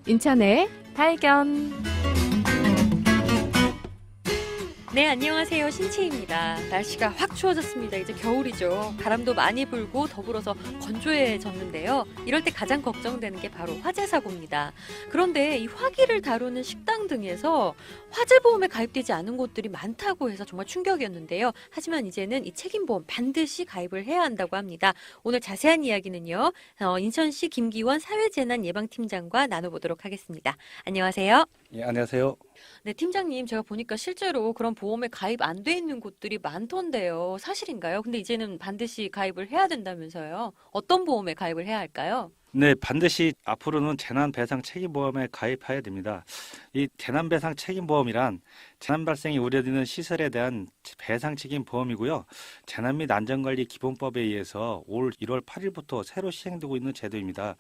인천의 발견. 네, 안녕하세요. 신치입니다. 날씨가 확 추워졌습니다. 이제 겨울이죠. 바람도 많이 불고 더불어서 건조해졌는데요. 이럴 때 가장 걱정되는 게 바로 화재 사고입니다. 그런데 이 화기를 다루는 식당 등에서 화재보험에 가입되지 않은 곳들이 많다고 해서 정말 충격이었는데요. 하지만 이제는 이 책임보험 반드시 가입을 해야 한다고 합니다. 오늘 자세한 이야기는요. 인천시 김기원 사회재난예방팀장과 나눠보도록 하겠습니다. 안녕하세요. 예, 안녕하세요. 네, 팀장님, 제가 보니까 실제로 그런 보험에 가입 안 돼 있는 곳들이 많던데요. 사실인가요? 근데 이제는 반드시 가입을 해야 된다면서요. 어떤 보험에 가입을 해야 할까요? 네, 반드시 앞으로는 재난배상 책임보험에 가입해야 됩니다. 이 재난배상 책임보험이란 재난 발생이 우려되는 시설에 대한 배상 책임 보험이고요. 재난 및 안전관리 기본법에 의해서 올 1월 8일부터 새로 시행되고 있는 제도입니다.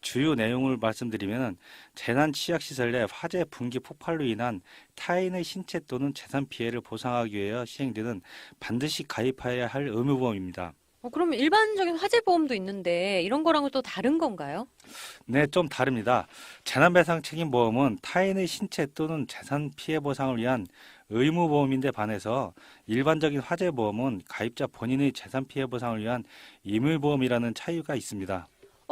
주요 내용을 말씀드리면 재난 취약시설 내 화재, 분기, 폭발로 인한 타인의 신체 또는 재산 피해를 보상하기 위해 시행되는 반드시 가입해야 할 의무보험입니다. 그러면 일반적인 화재보험도 있는데 이런 거랑은 또 다른 건가요? 네, 좀 다릅니다. 재난배상 책임보험은 타인의 신체 또는 재산 피해 보상을 위한 의무보험인데 반해서 일반적인 화재보험은 가입자 본인의 재산 피해 보상을 위한 의무보험이라는 차이가 있습니다.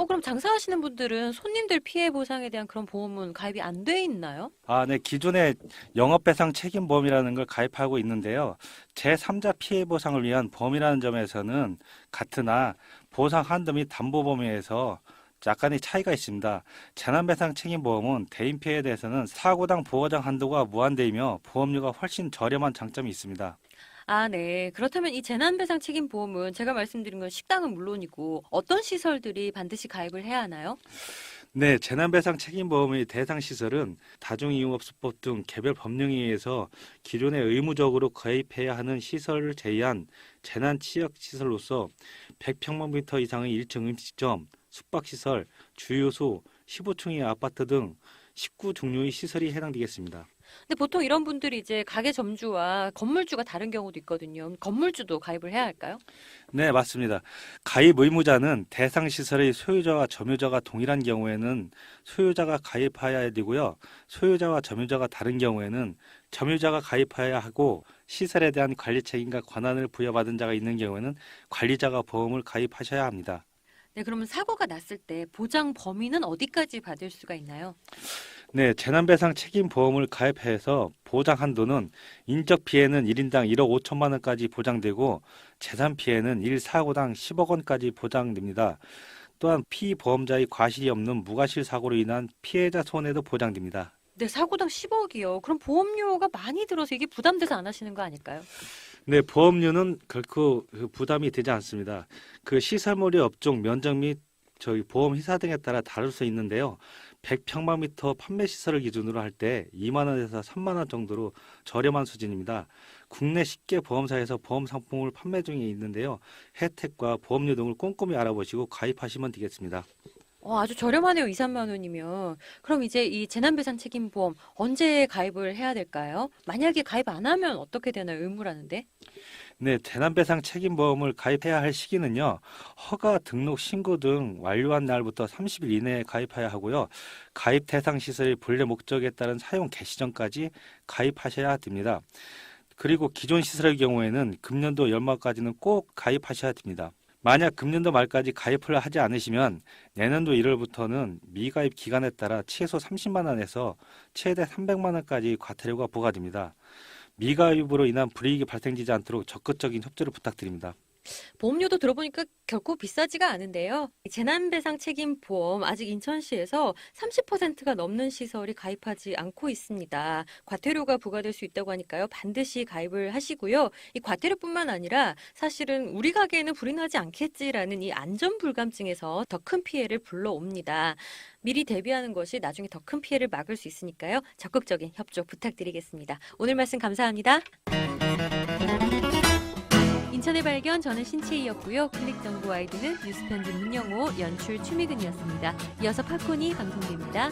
그럼 장사하시는 분들은 손님들 피해 보상에 대한 그런 보험은 가입이 안 돼 있나요? 네, 기존에 영업배상 책임보험이라는 걸 가입하고 있는데요. 제3자 피해 보상을 위한 보험이라는 점에서는 같으나 보상 한도 및 담보범위에 의해서 약간의 차이가 있습니다. 재난배상 책임보험은 대인 피해에 대해서는 사고당 보호장 한도가 무한대이며 보험료가 훨씬 저렴한 장점이 있습니다. 네. 그렇다면 이 재난배상 책임보험은 제가 말씀드린 건 식당은 물론이고 어떤 시설들이 반드시 가입을 해야 하나요? 네, 재난배상 책임보험의 대상 시설은 다중이용업소법 등 개별 법령에 의해서 기존에 의무적으로 가입해야 하는 시설을 제외한 재난취약시설로서 100평방미터 이상의 1층 음식점, 숙박시설, 주유소, 15층의 아파트 등 19종류의 시설이 해당되겠습니다. 근데 보통 이런 분들이 이제 가게 점주와 건물주가 다른 경우도 있거든요. 건물주도 가입을 해야 할까요? 네, 맞습니다. 가입 의무자는 대상 시설의 소유자와 점유자가 동일한 경우에는 소유자가 가입해야 되고요. 소유자와 점유자가 다른 경우에는 점유자가 가입해야 하고 시설에 대한 관리 책임과 권한을 부여받은 자가 있는 경우에는 관리자가 보험을 가입하셔야 합니다. 네, 그러면 사고가 났을 때 보장 범위는 어디까지 받을 수가 있나요? 네, 재난배상 책임보험을 가입해서 보장 한도는 인적 피해는 1인당 1억 5천만 원까지 보장되고 재산 피해는 1사고당 10억 원까지 보장됩니다. 또한 피보험자의 과실이 없는 무과실 사고로 인한 피해자 손해도 보장됩니다. 네, 사고당 10억이요. 그럼 보험료가 많이 들어서 이게 부담돼서 안 하시는 거 아닐까요? 네, 보험료는 결코 부담이 되지 않습니다. 그 시설물의 업종, 면적 및 보험 회사 등에 따라 다를 수 있는데요. 100평방미터 판매 시설을 기준으로 할 때 2만 원에서 3만 원 정도로 저렴한 수준입니다. 국내 10개 보험사에서 보험 상품을 판매 중에 있는데요. 혜택과 보험료 등을 꼼꼼히 알아보시고 가입하시면 되겠습니다. 아주 저렴하네요. 2, 3만 원이면. 그럼 이제 이 재난배상 책임보험 언제 가입을 해야 될까요? 만약에 가입 안 하면 어떻게 되나요? 의무라는데? 네, 재난배상 책임보험을 가입해야 할 시기는요. 허가, 등록, 신고 등 완료한 날부터 30일 이내에 가입해야 하고요. 가입 대상 시설의 본래 목적에 따른 사용 개시 전까지 가입하셔야 됩니다. 그리고 기존 시설의 경우에는 금년도 연말까지는 꼭 가입하셔야 됩니다. 만약 금년도 말까지 가입을 하지 않으시면 내년도 1월부터는 미가입 기간에 따라 최소 30만 원에서 최대 300만 원까지 과태료가 부과됩니다. 미가입으로 인한 불이익이 발생되지 않도록 적극적인 협조를 부탁드립니다. 보험료도 들어보니까 결코 비싸지가 않은데요. 재난배상 책임보험 아직 인천시에서 30%가 넘는 시설이 가입하지 않고 있습니다. 과태료가 부과될 수 있다고 하니까요. 반드시 가입을 하시고요. 이 과태료뿐만 아니라 사실은 우리 가게에는 불이 나지 않겠지라는 이 안전불감증에서 더 큰 피해를 불러옵니다. 미리 대비하는 것이 나중에 더 큰 피해를 막을 수 있으니까요. 적극적인 협조 부탁드리겠습니다. 오늘 말씀 감사합니다. 인천의 발견, 저는 신치이였고요. 클릭정보 아이디는 뉴스편집 문영호, 연출 추미근이었습니다. 이어서 팝콘이 방송됩니다.